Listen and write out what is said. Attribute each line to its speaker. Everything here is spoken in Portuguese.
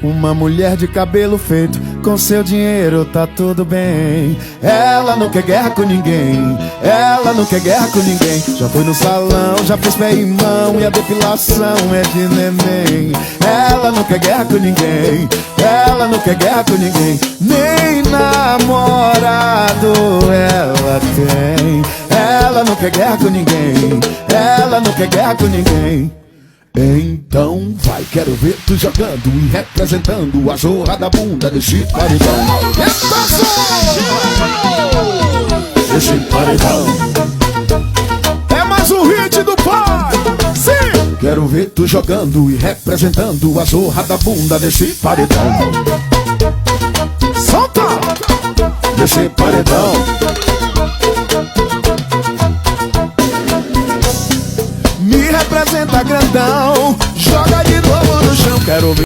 Speaker 1: Uma mulher de cabelo feito, com seu dinheiro tá tudo bem. Ela não quer guerra com ninguém, ela não quer guerra com ninguém. Já foi no salão, já fez pé e mão, e a depilação é de neném. Ela não quer guerra com ninguém, ela não quer guerra com ninguém. Nem namorado ela tem. Ela não quer guerra com ninguém, ela não quer guerra com ninguém. Então vai, quero ver tu jogando e representando a zorra da bunda desse paredão. Esse paredão é mais um hit do pai. Sim! Quero ver tu jogando e representando a zorra da bunda desse paredão. Solta! Desse paredão. Me representa grandão, joga de novo no chão. Quero ver